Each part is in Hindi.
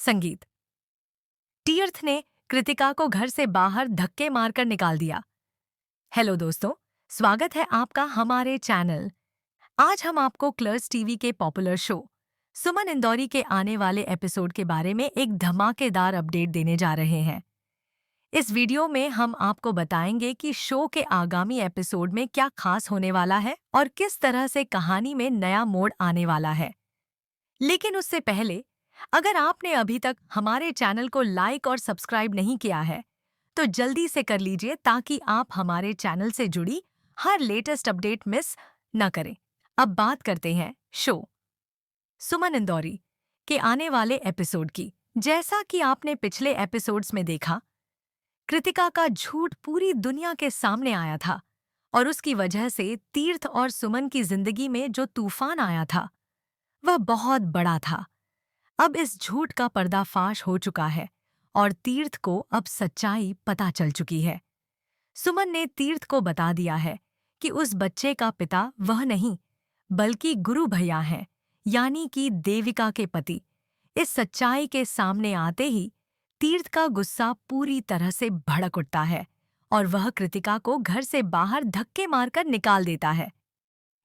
संगीत। तीर्थ ने कृतिका को घर से बाहर धक्के मारकर निकाल दिया। हेलो दोस्तों, स्वागत है आपका हमारे चैनल। आज हम आपको कलर्स टीवी के पॉपुलर शो सुमन इंदौरी के आने वाले एपिसोड के बारे में एक धमाकेदार अपडेट देने जा रहे हैं। इस वीडियो में हम आपको बताएंगे कि शो के आगामी एपिसोड में क्या खास होने वाला है और किस तरह से कहानी में नया मोड़ आने वाला है। लेकिन उससे पहले, अगर आपने अभी तक हमारे चैनल को लाइक और सब्सक्राइब नहीं किया है, तो जल्दी से कर लीजिए ताकि आप हमारे चैनल से जुड़ी हर लेटेस्ट अपडेट मिस न करें। अब बात करते हैं शो सुमन इंदौरी के आने वाले एपिसोड की। जैसा कि आपने पिछले एपिसोड्स में देखा, कृतिका का झूठ पूरी दुनिया के सामने आया था और उसकी वजह से तीर्थ और सुमन की जिंदगी में जो तूफान आया था वह बहुत बड़ा था। अब इस झूठ का पर्दाफाश हो चुका है और तीर्थ को अब सच्चाई पता चल चुकी है। सुमन ने तीर्थ को बता दिया है कि उस बच्चे का पिता वह नहीं बल्कि गुरु भैया हैं, यानी कि देविका के पति। इस सच्चाई के सामने आते ही तीर्थ का गुस्सा पूरी तरह से भड़क उठता है और वह कृतिका को घर से बाहर धक्के मारकर निकाल देता है।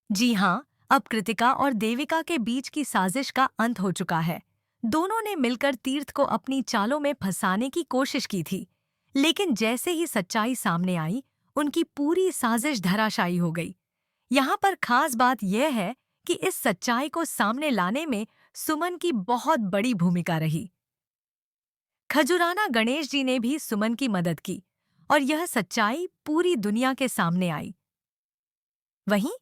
जी हाँ, अब कृतिका और देविका के बीच की साजिश का अंत हो चुका है। दोनों ने मिलकर तीर्थ को अपनी चालों में फंसाने की कोशिश की थी, लेकिन जैसे ही सच्चाई सामने आई, उनकी पूरी साजिश धराशायी हो गई। यहाँ पर खास बात यह है कि इस सच्चाई को सामने लाने में सुमन की बहुत बड़ी भूमिका रही। खजुराना गणेश जी ने भी सुमन की मदद की और यह सच्चाई पूरी दुनिया के सामने आई। वहीं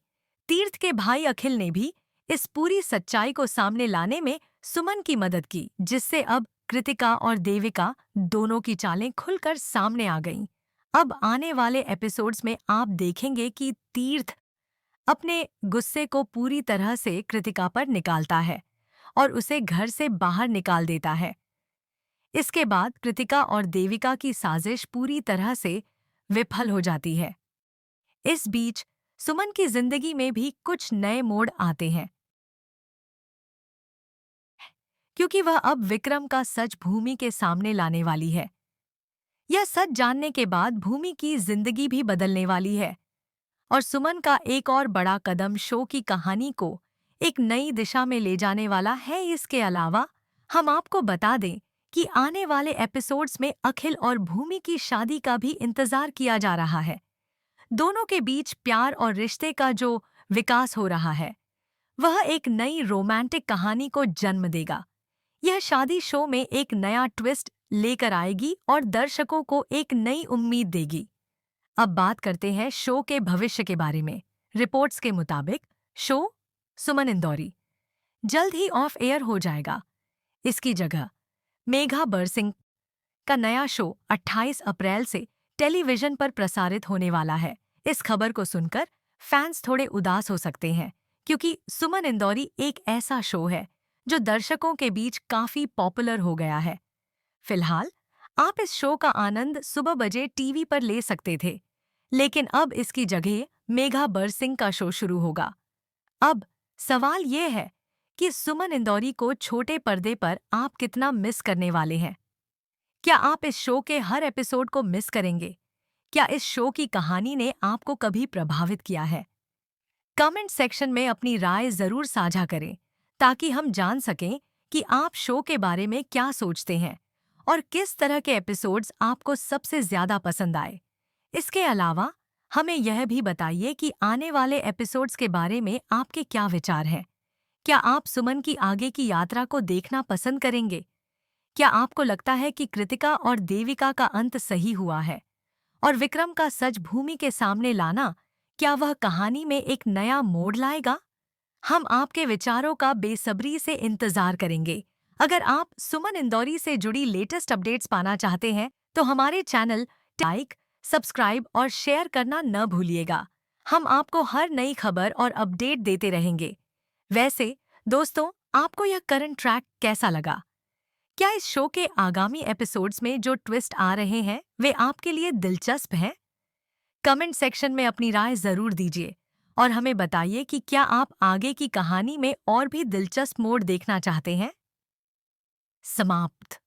तीर्थ के भाई अखिल ने भी इस पूरी सच्चाई को सामने लाने में सुमन की मदद की, जिससे अब कृतिका और देविका दोनों की चालें खुलकर सामने आ गईं। अब आने वाले एपिसोड्स में आप देखेंगे कि तीर्थ अपने गुस्से को पूरी तरह से कृतिका पर निकालता है और उसे घर से बाहर निकाल देता है। इसके बाद कृतिका और देविका की साजिश पूरी तरह से विफल हो जाती है। इस बीच सुमन की जिंदगी में भी कुछ नए मोड़ आते हैं, क्योंकि वह अब विक्रम का सच भूमि के सामने लाने वाली है। यह सच जानने के बाद भूमि की जिंदगी भी बदलने वाली है और सुमन का एक और बड़ा कदम शो की कहानी को एक नई दिशा में ले जाने वाला है। इसके अलावा हम आपको बता दें कि आने वाले एपिसोड्स में अखिल और भूमि की शादी का भी इंतजार किया जा रहा है। दोनों के बीच प्यार और रिश्ते का जो विकास हो रहा है, वह एक नई रोमांटिक कहानी को जन्म देगा। यह शादी शो में एक नया ट्विस्ट लेकर आएगी और दर्शकों को एक नई उम्मीद देगी। अब बात करते हैं शो के भविष्य के बारे में। रिपोर्ट्स के मुताबिक शो सुमन इंदौरी जल्द ही ऑफ एयर हो जाएगा। इसकी जगह मेघा बरसिंह का नया शो 28 अप्रैल से टेलीविजन पर प्रसारित होने वाला है। इस खबर को सुनकर फैंस थोड़े उदास हो सकते हैं, क्योंकि सुमन इंदौरी एक ऐसा शो है जो दर्शकों के बीच काफी पॉपुलर हो गया है। फिलहाल आप इस शो का आनंद सुबह बजे टीवी पर ले सकते थे, लेकिन अब इसकी जगह मेघा बरसिंह का शो शुरू होगा। अब सवाल ये है कि सुमन इंदौरी को छोटे पर्दे पर आप कितना मिस करने वाले हैं। क्या आप इस शो के हर एपिसोड को मिस करेंगे? क्या इस शो की कहानी ने आपको कभी प्रभावित किया है? कमेंट सेक्शन में अपनी राय जरूर साझा करें ताकि हम जान सकें कि आप शो के बारे में क्या सोचते हैं और किस तरह के एपिसोड्स आपको सबसे ज्यादा पसंद आए। इसके अलावा हमें यह भी बताइए कि आने वाले एपिसोड्स के बारे में आपके क्या विचार हैं। क्या आप सुमन की आगे की यात्रा को देखना पसंद करेंगे? क्या आपको लगता है कि कृतिका और देविका का अंत सही हुआ है और विक्रम का सच भूमि के सामने लाना, क्या वह कहानी में एक नया मोड़ लाएगा? हम आपके विचारों का बेसब्री से इंतजार करेंगे। अगर आप सुमन इंदौरी से जुड़ी लेटेस्ट अपडेट्स पाना चाहते हैं, तो हमारे चैनल लाइक, सब्सक्राइब और शेयर करना न भूलिएगा। हम आपको हर नई खबर और अपडेट देते रहेंगे। वैसे दोस्तों, आपको यह करंट ट्रैक कैसा लगा? क्या इस शो के आगामी एपिसोड्स में जो ट्विस्ट आ रहे हैं वे आपके लिए दिलचस्प हैं? कमेंट सेक्शन में अपनी राय जरूर दीजिए और हमें बताइए कि क्या आप आगे की कहानी में और भी दिलचस्प मोड़ देखना चाहते हैं। समाप्त।